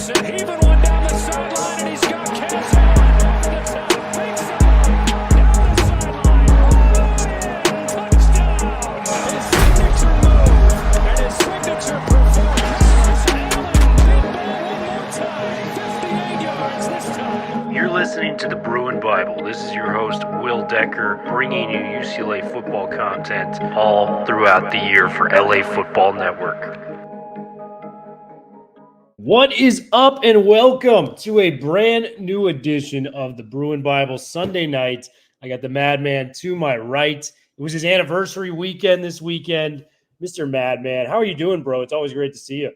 Anderson heaving one down the sideline, and he's got Cass Allen over the top. Big side, down the sideline. Touchdown. His signature move and his signature performance. Allen, big ball one more time. 58 yards this time. You're listening to the Bruin Bible. This is your host, Will Decker, bringing you UCLA football content all throughout the year for LA Football Network. What is up, and welcome to a brand new edition of the Bruin Bible Sunday night. I got the Madman to my right. It was his anniversary weekend this weekend. Mr. Madman, how are you doing, bro? It's always great to see you.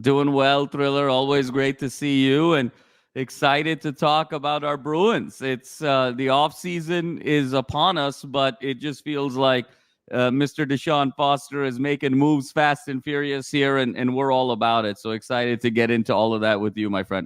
Doing well, Thriller. Always great to see you, and excited to talk about our Bruins. It's the off season is upon us, but it just feels like Mr. Deshaun Foster is making moves fast and furious here, and we're all about it. So excited to get into all of that with you, my friend.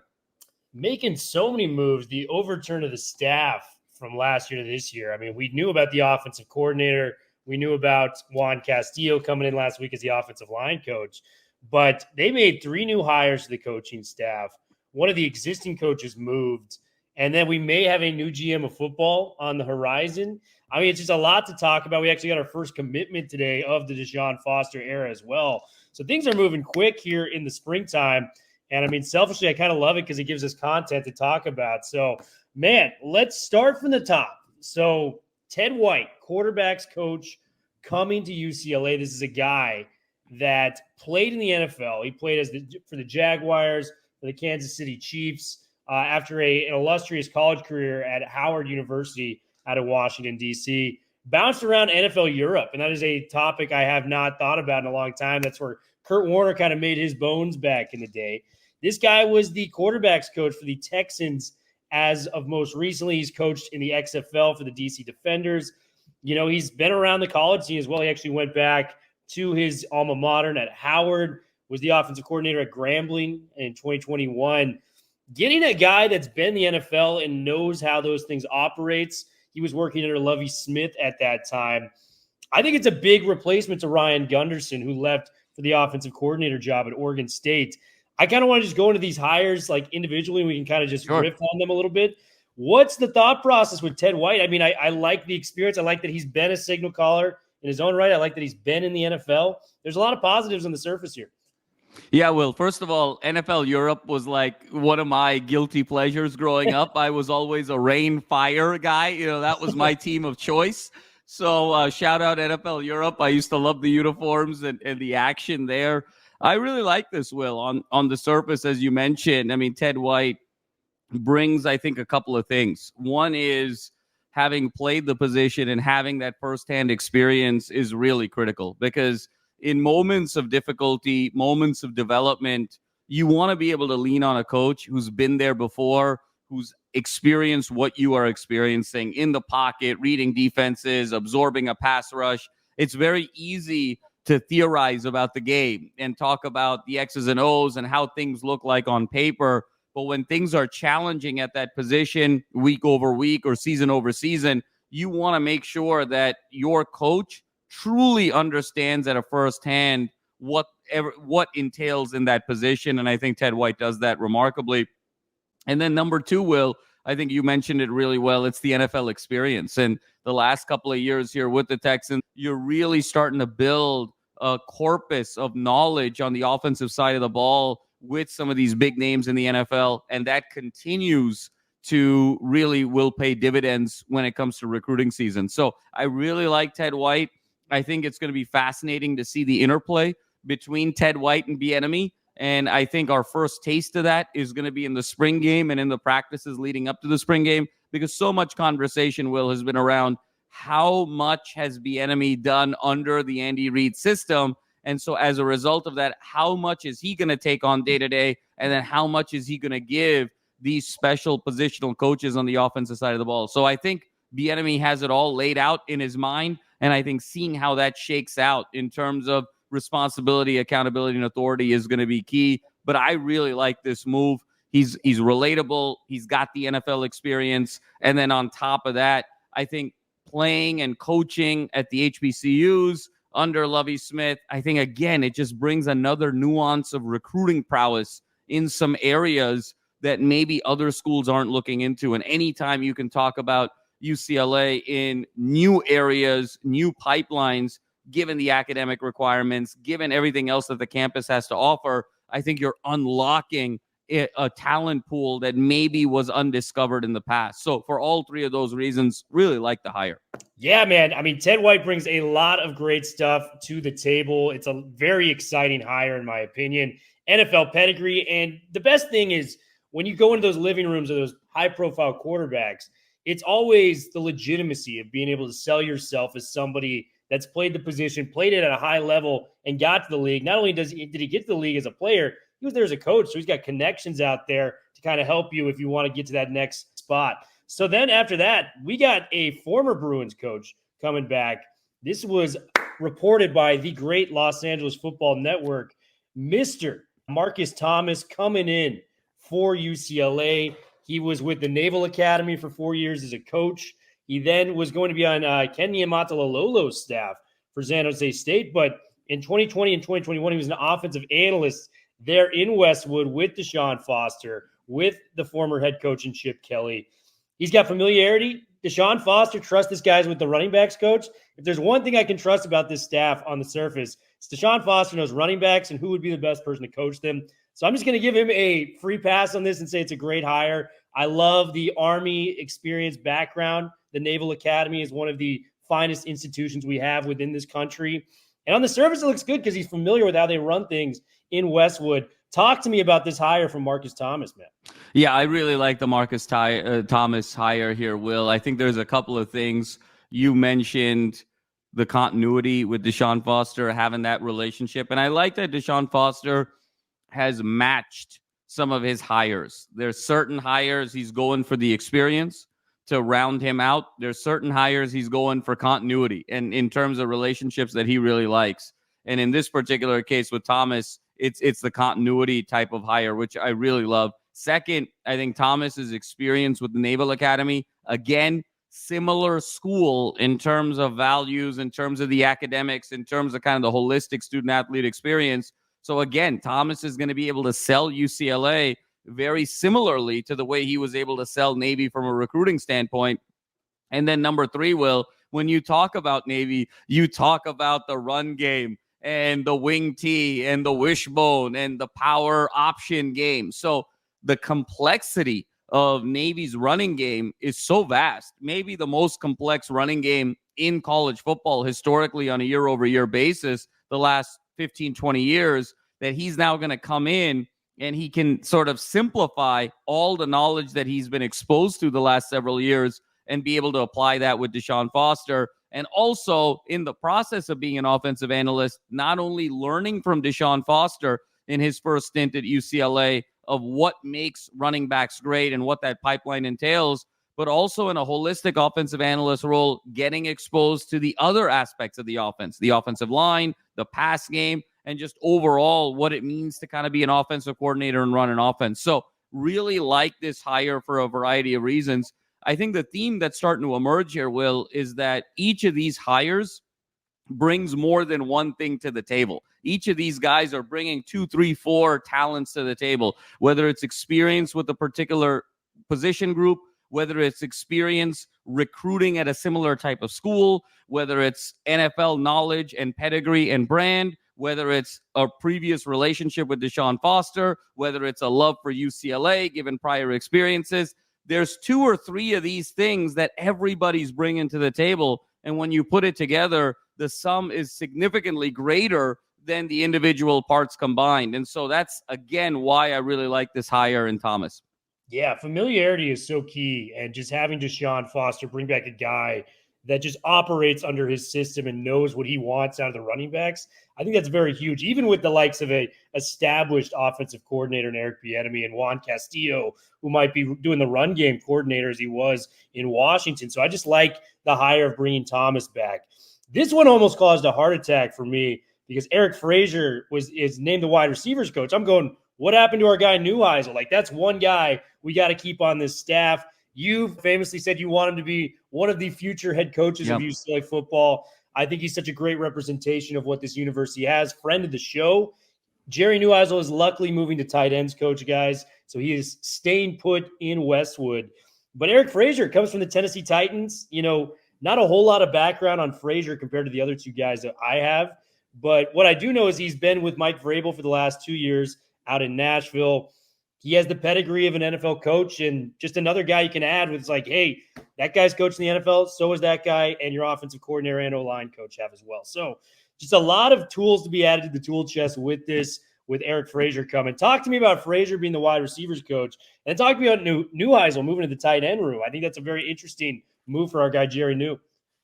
Making so many moves, the overturn of the staff from last year to this year. I mean, we knew about the offensive coordinator. We knew about Juan Castillo coming in last week as the offensive line coach, but they made 3 new hires to the coaching staff. One of the existing coaches moved, and then we may have a new GM of football on the horizon. I mean, it's just a lot to talk about. We actually got our first commitment today of the Deshaun Foster era as well. So things are moving quick here in the springtime. And I mean, selfishly, I kind of love it because it gives us content to talk about. So, man, let's start from the top. So Ted White, quarterbacks coach, coming to UCLA. This is a guy that played in the NFL. He played for the Jaguars, for the Kansas City Chiefs, after an illustrious college career at Howard University out of Washington, D.C. Bounced around NFL Europe, and that is a topic I have not thought about in a long time. That's where Kurt Warner kind of made his bones back in the day. This guy was the quarterbacks coach for the Texans as of most recently. He's coached in the XFL for the D.C. Defenders. You know, he's been around the college scene as well. He actually went back to his alma mater at Howard, was the offensive coordinator at Grambling in 2021. Getting a guy that's been in the NFL and knows how those things operates. He was working under Lovie Smith at that time. I think it's a big replacement to Ryan Gunderson, who left for the offensive coordinator job at Oregon State. I kind of want to just go into these hires like individually, and we can kind of just riff on them a little bit. What's the thought process with Ted White? I mean, I like the experience. I like that he's been a signal caller in his own right. I like that he's been in the NFL. There's a lot of positives on the surface here. Yeah, Will, first of all, NFL Europe was like one of my guilty pleasures growing up. I was always a rain fire guy. You know, that was my team of choice. So shout out NFL Europe. I used to love the uniforms and the action there. I really like this, Will, on the surface, as you mentioned. I mean, Ted White brings, I think, a couple of things. One is having played the position and having that firsthand experience is really critical, because in moments of difficulty, moments of development, you want to be able to lean on a coach who's been there before, who's experienced what you are experiencing in the pocket, reading defenses, absorbing a pass rush. It's very easy to theorize about the game and talk about the X's and O's and how things look like on paper. But when things are challenging at that position week over week or season over season, you want to make sure that your coach truly understands at a firsthand what entails in that position. And I think Ted White does that remarkably. And then number 2, Will, I think you mentioned it really well. It's the NFL experience. And the last couple of years here with the Texans, you're really starting to build a corpus of knowledge on the offensive side of the ball with some of these big names in the NFL. And that continues to really will pay dividends when it comes to recruiting season. So I really like Ted White. I think it's going to be fascinating to see the interplay between Ted White and Bieniemy. And I think our first taste of that is going to be in the spring game and in the practices leading up to the spring game, because so much conversation, Will, has been around how much has Bieniemy done under the Andy Reid system. And so as a result of that, how much is he going to take on day to day? And then how much is he going to give these special positional coaches on the offensive side of the ball? So I think Bieniemy has it all laid out in his mind. And I think seeing how that shakes out in terms of responsibility, accountability, and authority is going to be key. But I really like this move. He's relatable. He's got the NFL experience. And then on top of that, I think playing and coaching at the HBCUs under Lovie Smith, I think, again, it just brings another nuance of recruiting prowess in some areas that maybe other schools aren't looking into. And anytime you can talk about UCLA in new areas, new pipelines, given the academic requirements, given everything else that the campus has to offer, I think you're unlocking a talent pool that maybe was undiscovered in the past. So for all three of those reasons, really like the hire. Yeah, man. I mean, Ted White brings a lot of great stuff to the table. It's a very exciting hire, in my opinion. NFL pedigree. And the best thing is when you go into those living rooms of those high-profile quarterbacks, it's always the legitimacy of being able to sell yourself as somebody that's played the position, played it at a high level, and got to the league. Not only did he get to the league as a player, he was there as a coach, so he's got connections out there to kind of help you if you want to get to that next spot. So then after that, we got a former Bruins coach coming back. This was reported by the great Los Angeles Football Network, Mr. Marcus Thomas coming in for UCLA. He was with the Naval Academy for 4 years as a coach. He then was going to be on Ken Niumatalolo's staff for San Jose State. But in 2020 and 2021, he was an offensive analyst there in Westwood with Deshaun Foster, with the former head coach and Chip Kelly. He's got familiarity. Deshaun Foster trusts this guy with the running backs coach. If there's one thing I can trust about this staff on the surface, it's Deshaun Foster knows running backs and who would be the best person to coach them. So I'm just going to give him a free pass on this and say it's a great hire. I love the Army experience background. The Naval Academy is one of the finest institutions we have within this country. And on the surface, it looks good because he's familiar with how they run things in Westwood. Talk to me about this hire from Marcus Thomas, man. Yeah, I really like the Marcus Thomas hire here, Will. I think there's a couple of things. You mentioned the continuity with Deshaun Foster, having that relationship. And I like that Deshaun Foster has matched some of his hires. There's certain hires he's going for the experience to round him out. There's certain hires he's going for continuity and in terms of relationships that he really likes. And in this particular case with Thomas, it's the continuity type of hire, which I really love. Second, I think Thomas's experience with the Naval Academy, again, similar school in terms of values, in terms of the academics, in terms of kind of the holistic student-athlete experience. So again, Thomas is going to be able to sell UCLA very similarly to the way he was able to sell Navy from a recruiting standpoint. And then number three, Will, when you talk about Navy, you talk about the run game and the wing tee and the wishbone and the power option game. So the complexity of Navy's running game is so vast, maybe the most complex running game in college football historically on a year-over-year basis the last 15, 20 years, that he's now going to come in and he can sort of simplify all the knowledge that he's been exposed to the last several years and be able to apply that with Deshaun Foster. And also in the process of being an offensive analyst, not only learning from Deshaun Foster in his first stint at UCLA of what makes running backs great and what that pipeline entails, but also in a holistic offensive analyst role, getting exposed to the other aspects of the offense, the offensive line, the pass game, and just overall what it means to kind of be an offensive coordinator and run an offense. So really like this hire for a variety of reasons. I think the theme that's starting to emerge here, Will, is that each of these hires brings more than one thing to the table. Each of these guys are bringing 2, 3, 4 talents to the table, whether it's experience with a particular position group, whether it's experience recruiting at a similar type of school, whether it's NFL knowledge and pedigree and brand, whether it's a previous relationship with Deshaun Foster, whether it's a love for UCLA, given prior experiences. There's 2 or 3 of these things that everybody's bringing to the table. And when you put it together, the sum is significantly greater than the individual parts combined. And so that's, again, why I really like this hire in Thomas. Yeah, familiarity is so key. And just having Deshaun Foster bring back a guy that just operates under his system and knows what he wants out of the running backs, I think that's very huge, even with the likes of a established offensive coordinator in Eric Bieniemy and Juan Castillo, who might be doing the run game coordinator as he was in Washington. So I just like the hire of bringing Thomas back. This one almost caused a heart attack for me because Eric Frazier is named the wide receivers coach. I'm going, what happened to our guy Neuheisel? Like, that's one guy we got to keep on this staff. You famously said you want him to be one of the future head coaches of UCLA football. I think he's such a great representation of what this university has. Friend of the show. Jerry Neuheisel is luckily moving to tight ends coach, guys. So he is staying put in Westwood. But Eric Frazier comes from the Tennessee Titans. Not a whole lot of background on Frazier compared to the other two guys that I have. But what I do know is he's been with Mike Vrabel for the last 2 years out in Nashville. He has the pedigree of an NFL coach, and just another guy you can add with, it's like, hey, that guy's coaching the NFL, so is that guy, and your offensive coordinator and O-line coach have as well. So just a lot of tools to be added to the tool chest with Eric Frazier coming. Talk to me about Frazier being the wide receivers coach, and talk to me about Neuheisel moving to the tight end room. I think that's a very interesting move for our guy, Jerry New.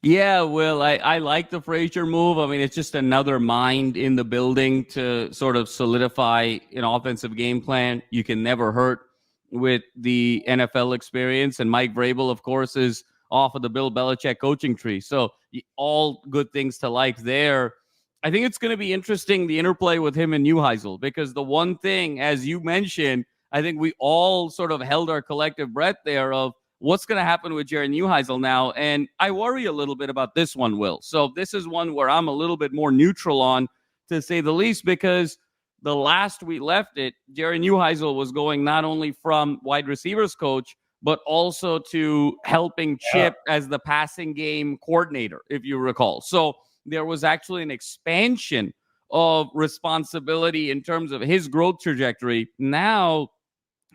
Yeah, Will, I like the Frazier move. I mean, it's just another mind in the building to sort of solidify an offensive game plan. You can never hurt with the NFL experience. And Mike Vrabel, of course, is off of the Bill Belichick coaching tree. So all good things to like there. I think it's going to be interesting, the interplay with him and Neuheisel, because the one thing, as you mentioned, I think we all sort of held our collective breath there of, what's going to happen with Jerry Neuheisel now? And I worry a little bit about this one, Will. So this is one where I'm a little bit more neutral on, to say the least, because the last we left it, Jerry Neuheisel was going not only from wide receivers coach, but also to helping Chip as the passing game coordinator, if you recall. So there was actually an expansion of responsibility in terms of his growth trajectory. Now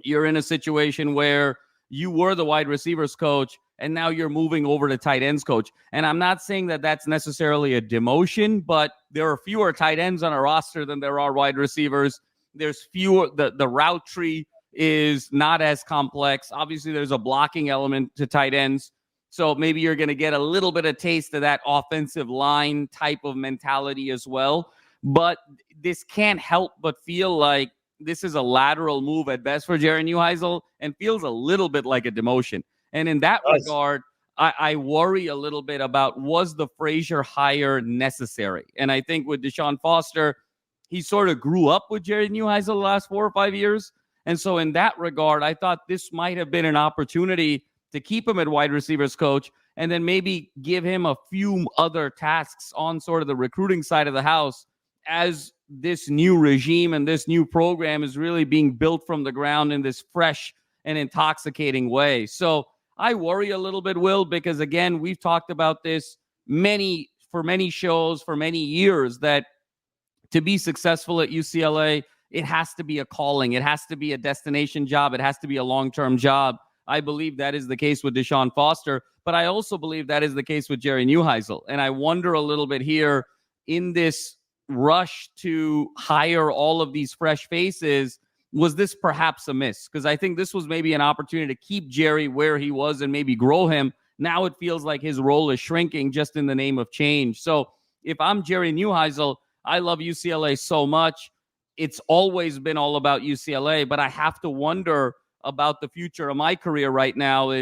you're in a situation where you were the wide receivers coach, and now you're moving over to tight ends coach. And I'm not saying that that's necessarily a demotion, but there are fewer tight ends on a roster than there are wide receivers. There's fewer, the route tree is not as complex. Obviously, there's a blocking element to tight ends. So maybe you're going to get a little bit of taste of that offensive line type of mentality as well. But this can't help but feel like this is a lateral move at best for Jerry Neuheisel, and feels a little bit like a demotion. And in that regard, I worry a little bit about, was the Frazier hire necessary? And I think with Deshaun Foster, he sort of grew up with Jerry Neuheisel the last 4 or 5 years. And so in that regard, I thought this might have been an opportunity to keep him at wide receivers coach, and then maybe give him a few other tasks on sort of the recruiting side of the house, as this new regime and this new program is really being built from the ground in this fresh and intoxicating way. So I worry a little bit, Will, because again, we've talked about this for many shows for many years, that to be successful at UCLA, it has to be a calling. It has to be a destination job. It has to be a long-term job. I believe that is the case with Deshaun Foster, but I also believe that is the case with Jerry Neuheisel. And I wonder a little bit here, in this rush to hire all of these fresh faces, was this perhaps a miss? Because I think this was maybe an opportunity to keep Jerry where he was and maybe grow him. Now it feels like his role is shrinking just in the name of change. So if I'm Jerry Neuheisel, I love UCLA so much. It's always been all about UCLA, but I have to wonder about the future of my career right now.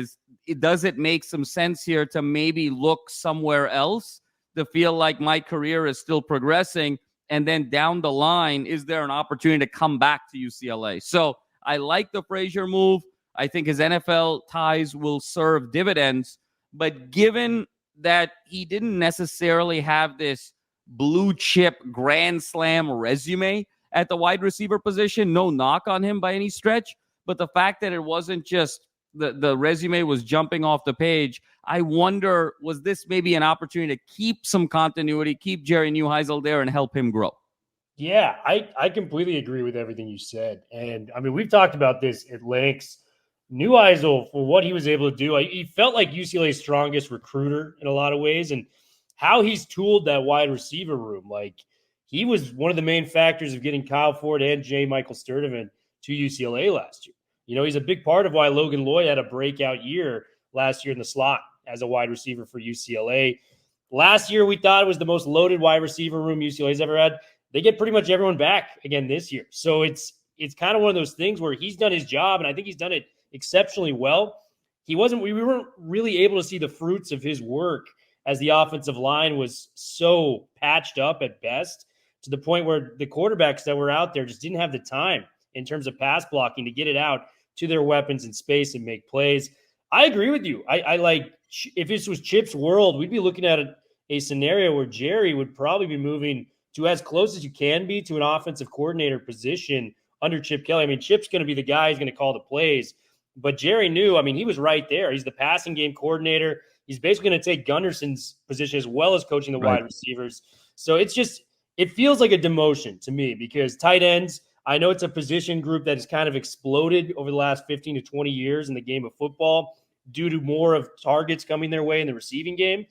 Does it make some sense here to maybe look somewhere else, to feel like my career is still progressing? And then down the line, is there an opportunity to come back to UCLA? So I like the Frazier move. I think his NFL ties will serve dividends. But given that he didn't necessarily have this blue chip grand slam resume at the wide receiver position, no knock on him by any stretch, but the fact that it wasn't just the resume was jumping off the page, I wonder, was this maybe an opportunity to keep some continuity, keep Jerry Neuheisel there and help him grow? Yeah, I completely agree with everything you said. And I mean, we've talked about this at lengths. Neuheisel, for what he was able to do, he felt like UCLA's strongest recruiter in a lot of ways, and how he's tooled that wide receiver room. Like, he was one of the main factors of getting Kyle Ford and J. Michael Sturdivant to UCLA last year. He's a big part of why Logan Lloyd had a breakout year last year in the slot as a wide receiver for UCLA. Last year, we thought it was the most loaded wide receiver room UCLA's ever had. They get pretty much everyone back again this year. So it's kind of one of those things where he's done his job, and I think he's done it exceptionally well. We weren't really able to see the fruits of his work, as the offensive line was so patched up at best, to the point where the quarterbacks that were out there just didn't have the time in terms of pass blocking to get it out to their weapons in space and make plays. I agree with you. I like, if this was Chip's world, we'd be looking at a scenario where Jerry would probably be moving to as close as you can be to an offensive coordinator position under Chip Kelly. I mean, Chip's going to be the guy who's going to call the plays, but Jerry knew, I mean, he was right there. He's the passing game coordinator. He's basically going to take Gunderson's position as well as coaching the wide receivers. So it feels like a demotion to me because tight ends, I know it's a position group that has kind of exploded over the last 15 to 20 years in the game of football due to more of targets coming their way in the receiving game.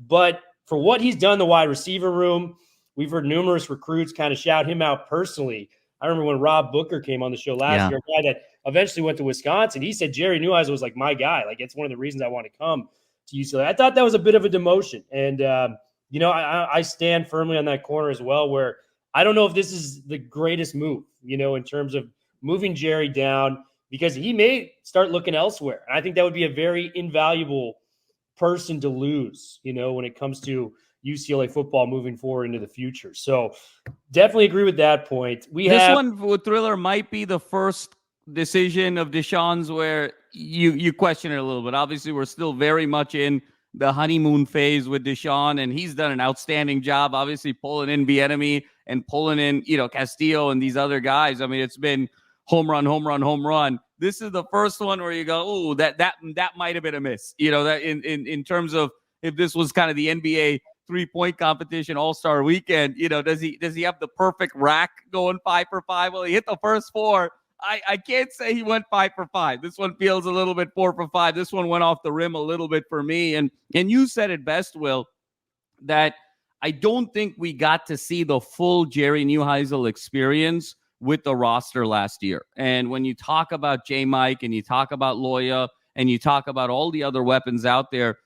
But for what he's done in the wide receiver room, we've heard numerous recruits kind of shout him out personally. I remember when Rob Booker came on the show last year, a guy that eventually went to Wisconsin. He said Jerry Neuheisel was like my guy. Like, it's one of the reasons I want to come to UCLA. I thought that was a bit of a demotion. And, I stand firmly on that corner as well, where I don't know if this is the greatest move, in terms of moving Jerry down, because he may start looking elsewhere. And I think that would be a very invaluable person to lose, when it comes to UCLA football moving forward into the future. So definitely agree with that point. This one with Thriller might be the first decision of Deshaun's where you question it a little bit. Obviously, we're still very much in the honeymoon phase with Deshaun, and he's done an outstanding job, obviously pulling in Bieniemy and pulling in, Castillo and these other guys. I mean, it's been home run, home run, home run. This is the first one where you go, "Ooh, that might have been a miss." That in terms of if this was kind of the NBA 3-point competition All-Star weekend, does he have the perfect rack going 5 for 5? Well, he hit the first 4. I can't say he went 5 for 5. This one feels a little bit 4 for 5. This one went off the rim a little bit for me. And you said it best, Will, that I don't think we got to see the full Jerry Neuheisel experience with the roster last year. And when you talk about J. Mike and you talk about Loya and you talk about all the other weapons out there,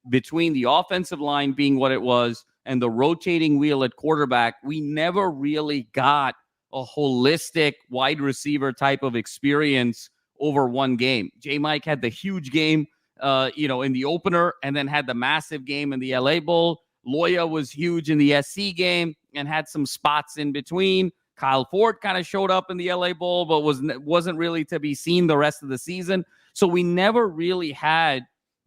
between the offensive line being what it was and the rotating wheel at quarterback, we never really got a holistic wide receiver type of experience over one game. J. Mike had the huge game, in the opener and then had the massive game in the LA Bowl. Loya was huge in the SC game and had some spots in between. Kyle Ford kind of showed up in the LA Bowl, but wasn't really to be seen the rest of the season. So we never really had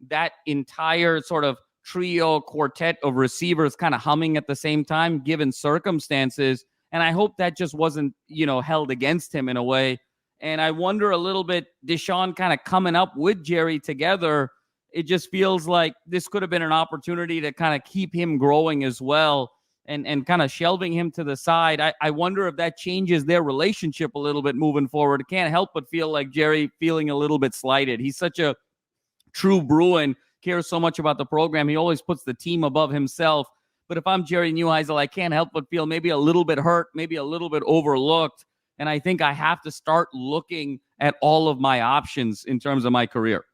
that entire sort of trio quartet of receivers kind of humming at the same time, given circumstances. And I hope that just wasn't, held against him in a way. And I wonder a little bit, Deshaun kind of coming up with Jerry together, it just feels like this could have been an opportunity to kind of keep him growing as well. And kind of shelving him to the side. I wonder if that changes their relationship a little bit moving forward. It can't help but feel like Jerry feeling a little bit slighted. He's such a true Bruin, cares so much about the program. He always puts the team above himself. But if I'm Jerry Neuheisel, I can't help but feel maybe a little bit hurt, maybe a little bit overlooked. And I think I have to start looking at all of my options in terms of my career.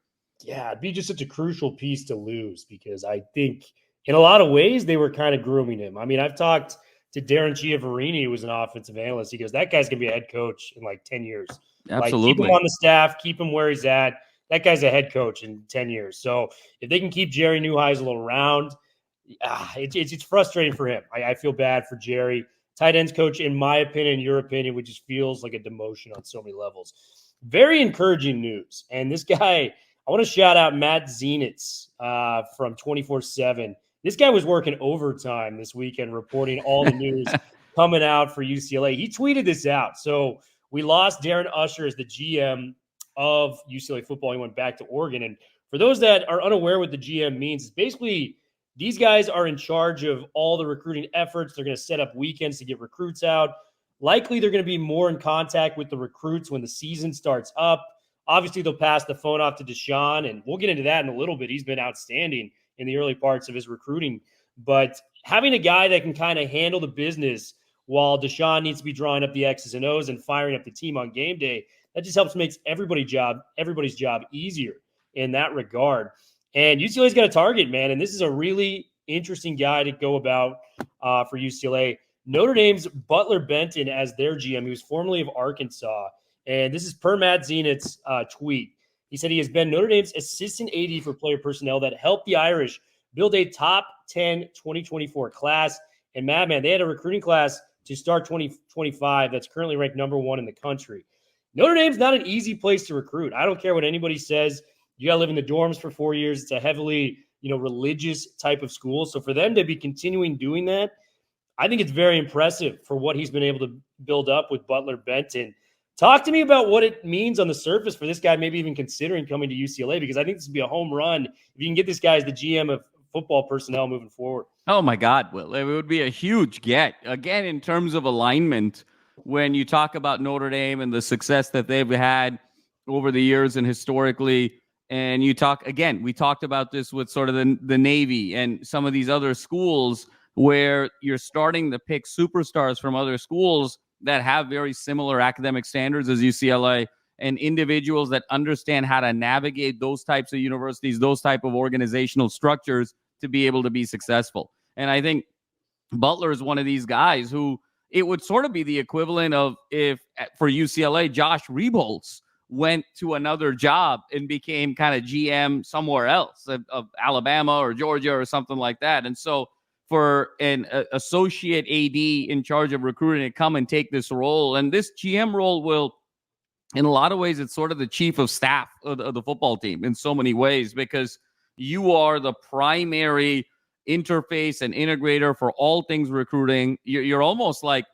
Yeah, it'd be just such a crucial piece to lose because I think in a lot of ways, they were kind of grooming him. I mean, I've talked to Darren Chiavarini, who was an offensive analyst. He goes, that guy's going to be a head coach in like 10 years. Absolutely. Like, keep him on the staff, keep him where he's at. That guy's a head coach in 10 years. So if they can keep Jerry Neuheisel around, it's frustrating for him. I feel bad for Jerry. Tight ends coach, in my opinion, your opinion, which just feels like a demotion on so many levels. Very encouraging news. And this guy, I want to shout out Matt Zenitz from 24/7. This guy was working overtime this weekend, reporting all the news coming out for UCLA. He tweeted this out. So we lost Darren Usher as the GM of UCLA football. He went back to Oregon. And for those that are unaware what the GM means, it's basically these guys are in charge of all the recruiting efforts. They're going to set up weekends to get recruits out. Likely they're going to be more in contact with the recruits when the season starts up. Obviously, they'll pass the phone off to Deshaun, and we'll get into that in a little bit. He's been outstanding in the early parts of his recruiting. But having a guy that can kind of handle the business while Deshaun needs to be drawing up the X's and O's and firing up the team on game day, that just helps make everybody's job easier in that regard. And UCLA's got a target, man, and this is a really interesting guy to go about for UCLA. Notre Dame's Butler Benton as their GM. He was formerly of Arkansas. And this is per Matt Zenitz's tweet. He said he has been Notre Dame's assistant AD for player personnel that helped the Irish build a top 10 2024 class. And madman, they had a recruiting class to start 2025 that's currently ranked number 1 in the country. Notre Dame's not an easy place to recruit. I don't care what anybody says. You got to live in the dorms for 4 years. It's a heavily, religious type of school. So for them to be continuing doing that, I think it's very impressive for what he's been able to build up with Butler Benton. Talk to me about what it means on the surface for this guy, maybe even considering coming to UCLA, because I think this would be a home run if you can get this guy as the GM of football personnel moving forward. Oh my God, Will. It would be a huge get. Again, in terms of alignment, when you talk about Notre Dame and the success that they've had over the years and historically, and you talk, again, we talked about this with sort of the Navy and some of these other schools where you're starting to pick superstars from other schools that have very similar academic standards as UCLA, and individuals that understand how to navigate those types of universities, those type of organizational structures to be able to be successful. And I think Butler is one of these guys who it would sort of be the equivalent of if for UCLA, Josh Rebolz went to another job and became kind of GM somewhere else of Alabama or Georgia or something like that. And so for an associate AD in charge of recruiting to come and take this role, and this GM role will, in a lot of ways, it's sort of the chief of staff of the football team in so many ways, because you are the primary interface and integrator for all things recruiting. You're almost like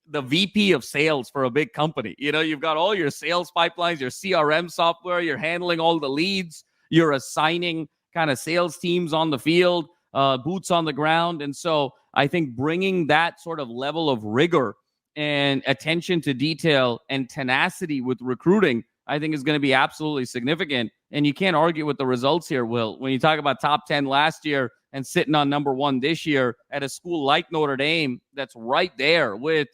the VP of sales for a big company. You know, you've got all your sales pipelines, your CRM software, you're handling all the leads, you're assigning kind of sales teams on the field, boots on the ground. And so I think bringing that sort of level of rigor and attention to detail and tenacity with recruiting, I think is going to be absolutely significant. And you can't argue with the results here, Will. When you talk about top 10 last year and sitting on number 1 this year at a school like Notre Dame, that's right there with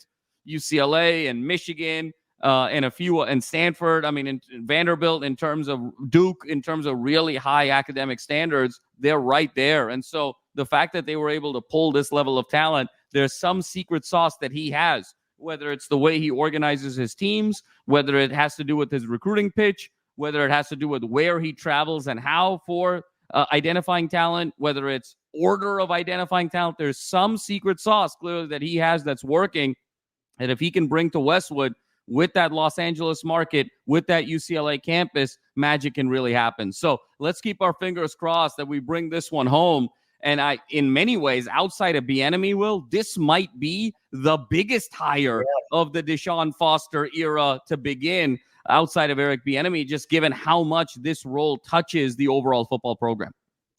UCLA and Michigan and a few, and Stanford, I mean, in Vanderbilt, in terms of Duke, in terms of really high academic standards, they're right there. And so the fact that they were able to pull this level of talent, there's some secret sauce that he has, whether it's the way he organizes his teams, whether it has to do with his recruiting pitch, whether it has to do with where he travels and how for identifying talent, whether it's order of identifying talent. There's some secret sauce clearly that he has that's working. And if he can bring to Westwood with that Los Angeles market, with that UCLA campus, magic can really happen. So let's keep our fingers crossed that we bring this one home. And in many ways, outside of Bieniemy, Will, this might be the biggest hire of the Deshaun Foster era to begin outside of Eric Bieniemy, just given how much this role touches the overall football program.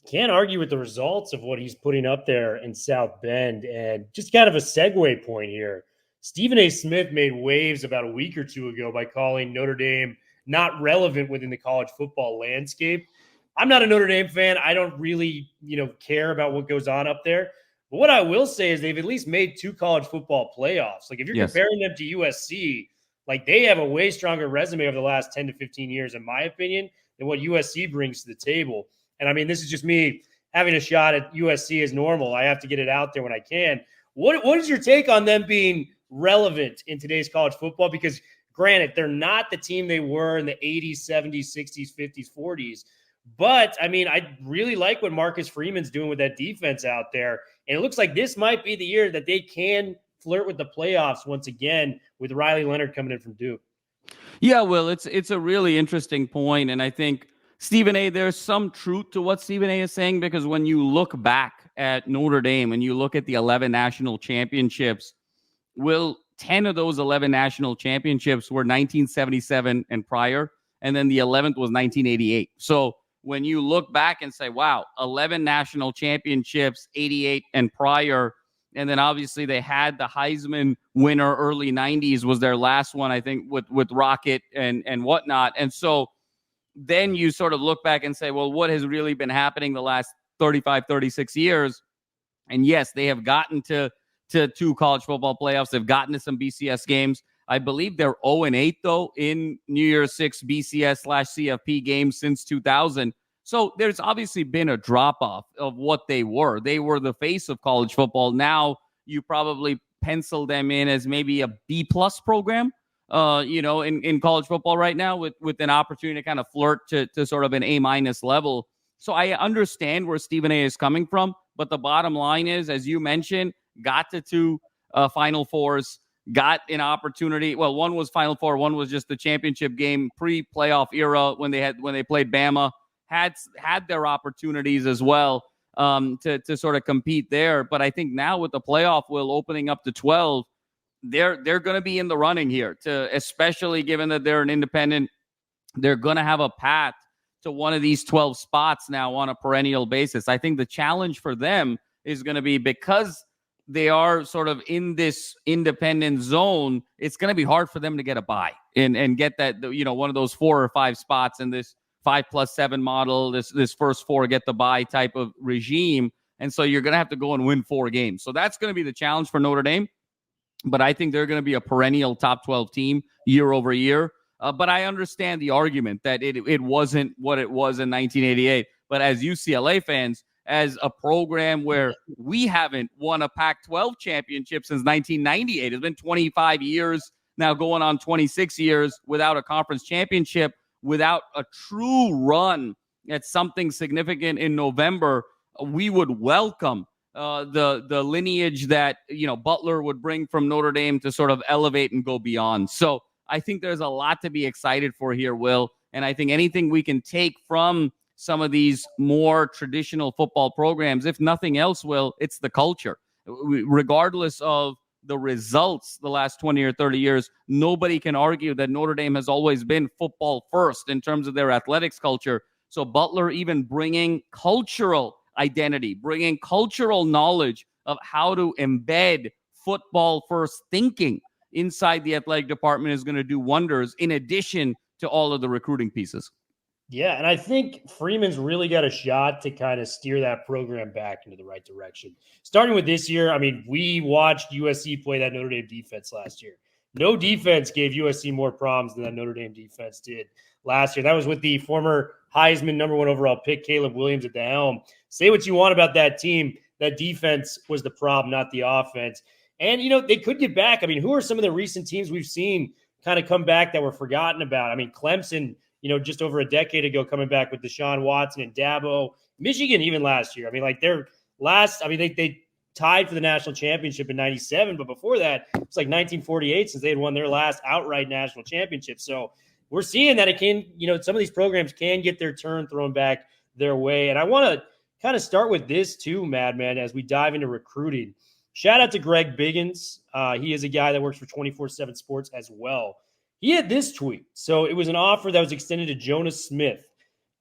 Can't argue with the results of what he's putting up there in South Bend. And just kind of a segue point here. Stephen A. Smith made waves about a week or two ago by calling Notre Dame not relevant within the college football landscape. I'm not a Notre Dame fan. I don't really, care about what goes on up there. But what I will say is they've at least made 2 college football playoffs. Like if you're comparing them to USC, like they have a way stronger resume over the last 10 to 15 years, in my opinion, than what USC brings to the table. And I mean, this is just me having a shot at USC as normal. I have to get it out there when I can. What is your take on them being relevant in today's college football? Because granted, they're not the team they were in the 80s, 70s, 60s, 50s, 40s. But, I mean, I really like what Marcus Freeman's doing with that defense out there. And it looks like this might be the year that they can flirt with the playoffs once again with Riley Leonard coming in from Duke. Yeah, well, it's a really interesting point. And I think, Stephen A., there's some truth to what Stephen A. is saying, because when you look back at Notre Dame and you look at the 11 national championships, 10 of those 11 national championships were 1977 and prior, and then the 11th was 1988. So when you look back and say, wow, 11 national championships, 88 and prior, and then obviously they had the Heisman winner early 90s was their last one, I think, with Rocket and whatnot. And so then you sort of look back and say, well, what has really been happening the last 35, 36 years? And yes, they have gotten to 2 college football playoffs. They've gotten to some BCS games. I believe they're 0-8, though, in New Year's 6 BCS/CFP games since 2000. So there's obviously been a drop-off of what they were. They were the face of college football. Now you probably pencil them in as maybe a B-plus program, in college football right now with an opportunity to kind of flirt to sort of an A-minus level. So I understand where Stephen A. is coming from, but the bottom line is, as you mentioned, got to 2 Final Fours, got an opportunity. Well, one was Final Four, one was just the championship game pre-playoff era when they played Bama, had their opportunities as well to sort of compete there. But I think now with the playoff will opening up to 12, they're going to be in the running here, especially given that they're an independent. They're going to have a path to one of these 12 spots now on a perennial basis. I think the challenge for them is going to be, because they are sort of in this independent zone, it's going to be hard for them to get a bye and get that, one of those 4 or 5 spots in this 5+7 model, this first 4 get the bye type of regime. And so you're going to have to go and win 4 games. So that's going to be the challenge for Notre Dame. But I think they're going to be a perennial top 12 team year over year. But I understand the argument that it wasn't what it was in 1988. But as UCLA fans, as a program where we haven't won a Pac-12 championship since 1998, it's been 25 years now, going on 26 years without a conference championship, without a true run at something significant in November. We would welcome the lineage that Butler would bring from Notre Dame to sort of elevate and go beyond. So I think there's a lot to be excited for here, Will. And I think anything we can take from some of these more traditional football programs, if nothing else, Will, it's the culture. Regardless of the results the last 20 or 30 years, nobody can argue that Notre Dame has always been football first in terms of their athletics culture. So Butler even bringing cultural identity, bringing cultural knowledge of how to embed football first thinking inside the athletic department is going to do wonders, in addition to all of the recruiting pieces. Yeah, and I think Freeman's really got a shot to kind of steer that program back into the right direction. Starting with this year, I mean, we watched USC play that Notre Dame defense last year. No defense gave USC more problems than that Notre Dame defense did last year. That was with the former Heisman #1 overall pick, Caleb Williams, at the helm. Say what you want about that team. That defense was the problem, not the offense. And, they could get back. I mean, who are some of the recent teams we've seen kind of come back that were forgotten about? I mean, Clemson, just over a decade ago, coming back with Deshaun Watson and Dabo. Michigan, even last year. I mean, like they tied for the national championship in 97, but before that, it's like 1948 since they had won their last outright national championship. So we're seeing that it can, some of these programs can get their turn thrown back their way. And I want to kind of start with this too, Madman, as we dive into recruiting. Shout out to Greg Biggins. He is a guy that works for 24/7 Sports as well. He had this tweet. So it was an offer that was extended to Jonas Smith,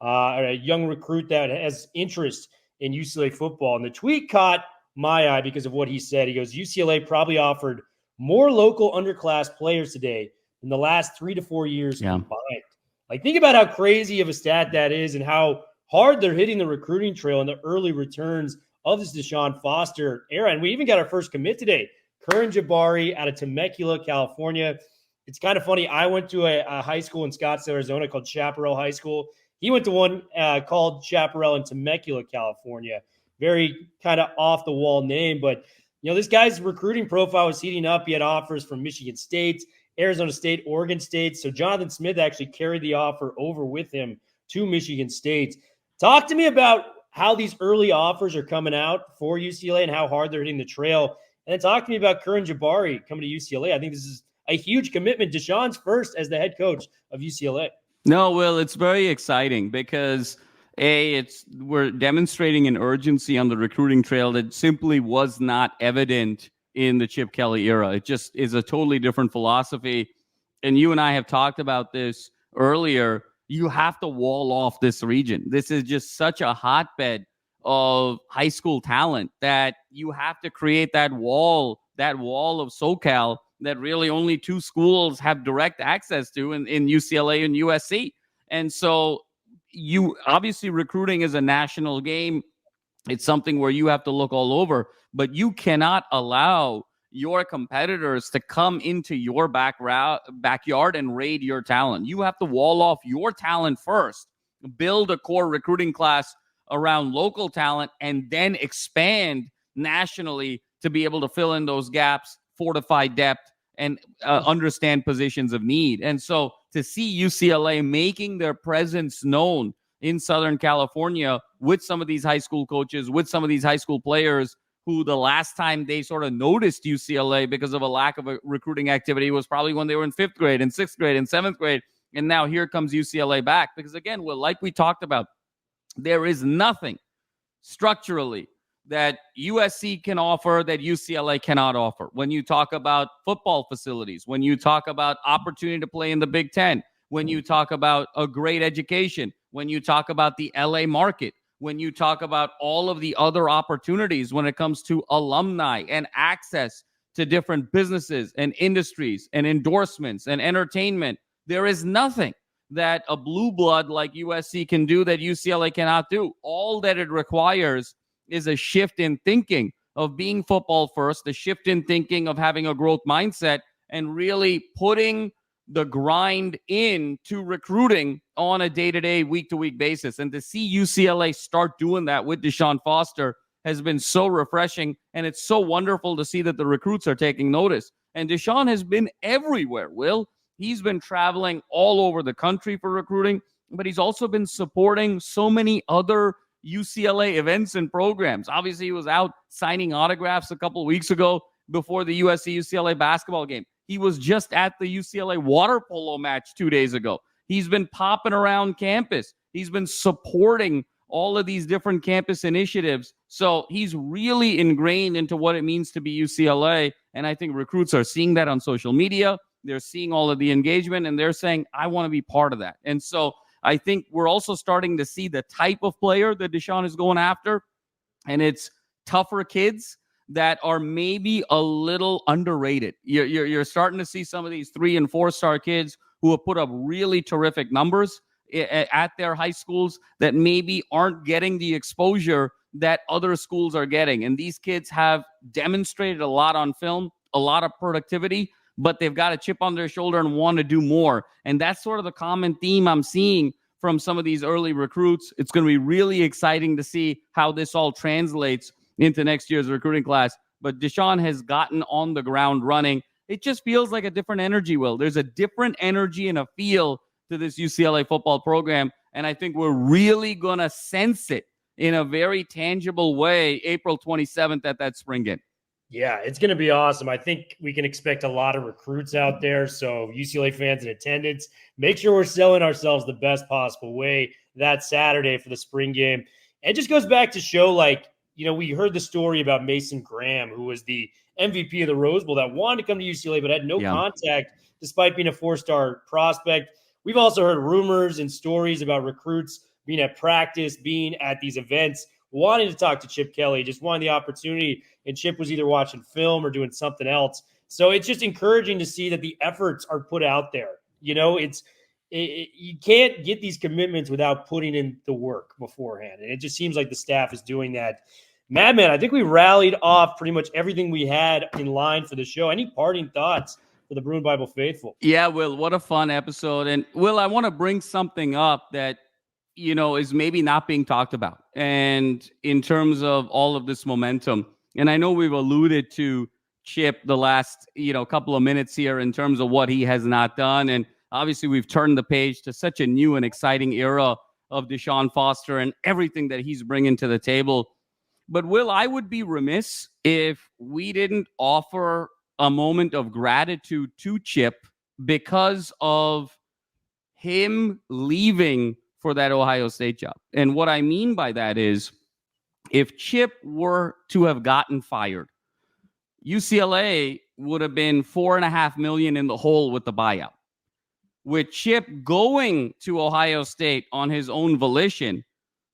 a young recruit that has interest in UCLA football. And the tweet caught my eye because of what he said. He goes, UCLA probably offered more local underclass players today in the last 3 to 4 years combined. Like, think about how crazy of a stat that is and how hard they're hitting the recruiting trail and the early returns of this Deshaun Foster era. And we even got our first commit today, Curran Jabari out of Temecula, California. It's kind of funny. I went to a high school in Scottsdale, Arizona called Chaparral High School. He went to one called Chaparral in Temecula, California. Very kind of off-the-wall name. But, this guy's recruiting profile was heating up. He had offers from Michigan State, Arizona State, Oregon State. So Jonathan Smith actually carried the offer over with him to Michigan State. Talk to me about how these early offers are coming out for UCLA and how hard they're hitting the trail. And then talk to me about Curran Jabari coming to UCLA. I think this is a huge commitment. Deshaun's first as the head coach of UCLA. No, Will, it's very exciting because we're demonstrating an urgency on the recruiting trail that simply was not evident in the Chip Kelly era. It just is a totally different philosophy. And you and I have talked about this earlier. You have to wall off this region. This is just such a hotbed of high school talent that you have to create that wall of SoCal that really only 2 schools have direct access to in UCLA and USC. And so obviously recruiting is a national game. It's something where you have to look all over, but you cannot allow your competitors to come into your backyard and raid your talent. You have to wall off your talent first, build a core recruiting class around local talent, and then expand nationally to be able to fill in those gaps, fortify depth, and understand positions of need. And so to see UCLA making their presence known in Southern California with some of these high school coaches, with some of these high school players who the last time they sort of noticed UCLA because of a lack of a recruiting activity was probably when they were in 5th grade and 6th grade and 7th grade. And now here comes UCLA back because, again, like we talked about, there is nothing structurally that USC can offer that UCLA cannot offer. When you talk about football facilities, when you talk about opportunity to play in the Big Ten, when you talk about a great education, when you talk about the LA market, when you talk about all of the other opportunities when it comes to alumni and access to different businesses and industries and endorsements and entertainment, there is nothing that a blue blood like USC can do that UCLA cannot do. All that it requires is a shift in thinking of being football first, a shift in thinking of having a growth mindset, and really putting the grind into recruiting on a day-to-day, week-to-week basis. And to see UCLA start doing that with Deshaun Foster has been so refreshing, and it's so wonderful to see that the recruits are taking notice. And Deshaun has been everywhere, Will. He's been traveling all over the country for recruiting, but he's also been supporting so many other UCLA events and programs. Obviously, he was out signing autographs a couple of weeks ago before the USC-UCLA basketball game. He was just at the UCLA water polo match 2 days ago. He's been popping around campus. He's been supporting all of these different campus initiatives. So he's really ingrained into what it means to be UCLA. And I think recruits are seeing that on social media. They're seeing all of the engagement, and they're saying, I want to be part of that. And so I think we're also starting to see the type of player that Deshaun is going after, and it's tougher kids that are maybe a little underrated. You're starting to see some of these 3- and 4-star kids who have put up really terrific numbers at their high schools that maybe aren't getting the exposure that other schools are getting. And these kids have demonstrated a lot on film, a lot of productivity, but they've got a chip on their shoulder and want to do more. And that's sort of the common theme I'm seeing from some of these early recruits. It's going to be really exciting to see how this all translates into next year's recruiting class. But Deshaun has gotten on the ground running. It just feels like a different energy, Will. There's a different energy and a feel to this UCLA football program. And I think we're really going to sense it in a very tangible way April 27th at that spring game. Yeah, it's going to be awesome. I think we can expect a lot of recruits out there. So UCLA fans in attendance, make sure we're selling ourselves the best possible way that Saturday for the spring game. And it just goes back to show, like, you know, we heard the story about Mason Graham, who was the MVP of the Rose Bowl, that wanted to come to UCLA but had no contact despite being a 4-star prospect. We've also heard rumors and stories about recruits being at practice, being at these events, wanting to talk to Chip Kelly, just wanting the opportunity, and Chip was either watching film or doing something else. So it's just encouraging to see that the efforts are put out there. You know, you can't get these commitments without putting in the work beforehand. And it just seems like the staff is doing that. Madman, I think we rallied off pretty much everything we had in line for the show. Any parting thoughts for the Bruin Bible faithful? Yeah, Will, what a fun episode. And Will, I want to bring something up that, you know, is maybe not being talked about. And in terms of all of this momentum, and I know we've alluded to Chip the last, couple of minutes here in terms of what he has not done. And obviously we've turned the page to such a new and exciting era of Deshaun Foster and everything that he's bringing to the table. But Will, I would be remiss if we didn't offer a moment of gratitude to Chip because of him leaving for that Ohio State job. And what I mean by that is, if Chip were to have gotten fired, UCLA would have been $4.5 million in the hole with the buyout. With Chip going to Ohio State on his own volition,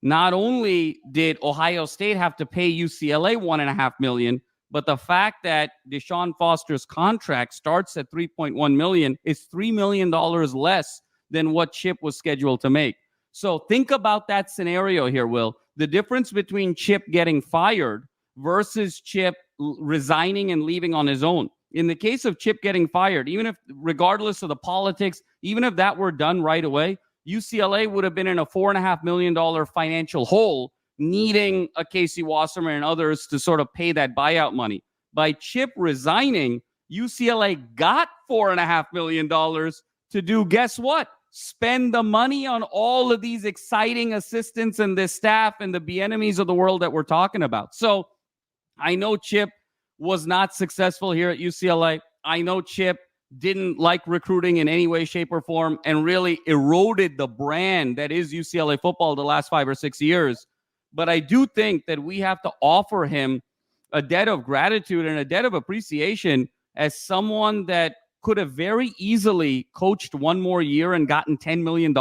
not only did Ohio State have to pay UCLA $1.5 million, but the fact that Deshaun Foster's contract starts at $3.1 million is $3 million less than what Chip was scheduled to make. So think about that scenario here, Will. The difference between Chip getting fired versus Chip resigning and leaving on his own. In the case of Chip getting fired, even if, regardless of the politics, even if that were done right away, UCLA would have been in a $4.5 million financial hole, needing a Casey Wasserman and others to sort of pay that buyout money. By Chip resigning, UCLA got $4.5 million to do, guess what? Spend the money on all of these exciting assistants and this staff and the Bieniemys of the world that we're talking about. So I know Chip was not successful here at UCLA. I know Chip didn't like recruiting in any way, shape, or form and really eroded the brand that is UCLA football the last 5 or 6 years. But I do think that we have to offer him a debt of gratitude and a debt of appreciation as someone that could have very easily coached one more year and gotten $10 million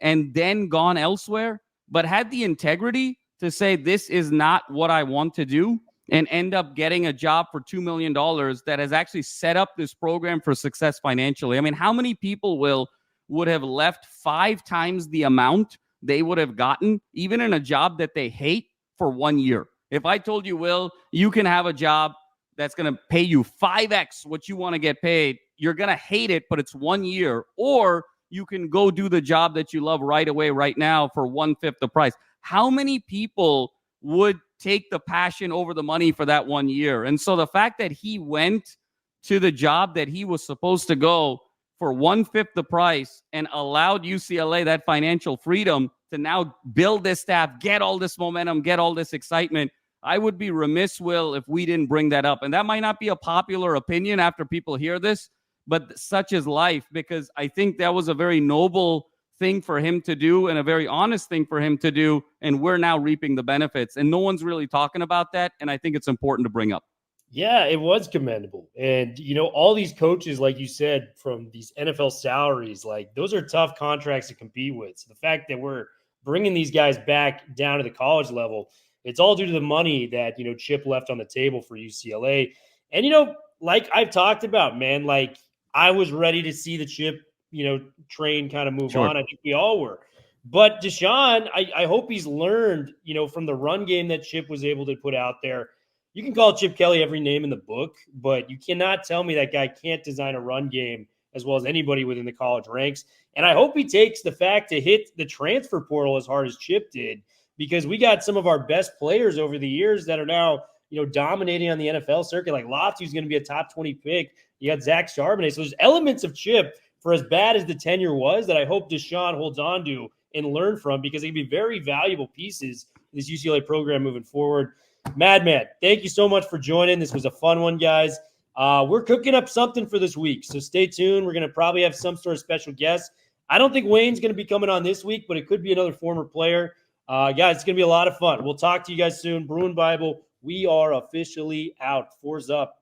and then gone elsewhere, but had the integrity to say, this is not what I want to do, and end up getting a job for $2 million that has actually set up this program for success financially. I mean, how many people would have left 5 times the amount they would have gotten, even in a job that they hate, for 1 year? If I told you, Will, you can have a job that's going to pay you 5x what you want to get paid, you're going to hate it, but it's 1 year, or you can go do the job that you love right away, right now, for 1/5 the price. How many people would take the passion over the money for that 1 year? And so the fact that he went to the job that he was supposed to go for 1/5 the price and allowed UCLA that financial freedom to now build this staff, get all this momentum, get all this excitement, I would be remiss, Will, if we didn't bring that up. And that might not be a popular opinion after people hear this, but such is life, because I think that was a very noble thing for him to do and a very honest thing for him to do. And we're now reaping the benefits. And no one's really talking about that. And I think it's important to bring up. Yeah, it was commendable. And, all these coaches, like you said, from these NFL salaries, like those are tough contracts to compete with. So the fact that we're bringing these guys back down to the college level, it's all due to the money that, Chip left on the table for UCLA. And, like I've talked about, man, like I was ready to see the Chip, train kind of move on. I think we all were. But Deshaun, I hope he's learned, from the run game that Chip was able to put out there. You can call Chip Kelly every name in the book, but you cannot tell me that guy can't design a run game as well as anybody within the college ranks. And I hope he takes the fact to hit the transfer portal as hard as Chip did, because we got some of our best players over the years that are now, dominating on the NFL circuit. Like Lofty's going to be a top 20 pick. You got Zach Charbonnet. So there's elements of Chip, for as bad as the tenure was, that I hope Deshaun holds on to and learn from, because they can be very valuable pieces in this UCLA program moving forward. Madman, thank you so much for joining. This was a fun one, guys. We're cooking up something for this week, so stay tuned. We're going to probably have some sort of special guest. I don't think Wayne's going to be coming on this week, but it could be another former player. Guys, it's going to be a lot of fun. We'll talk to you guys soon. Bruin Bible, we are officially out. 4's up.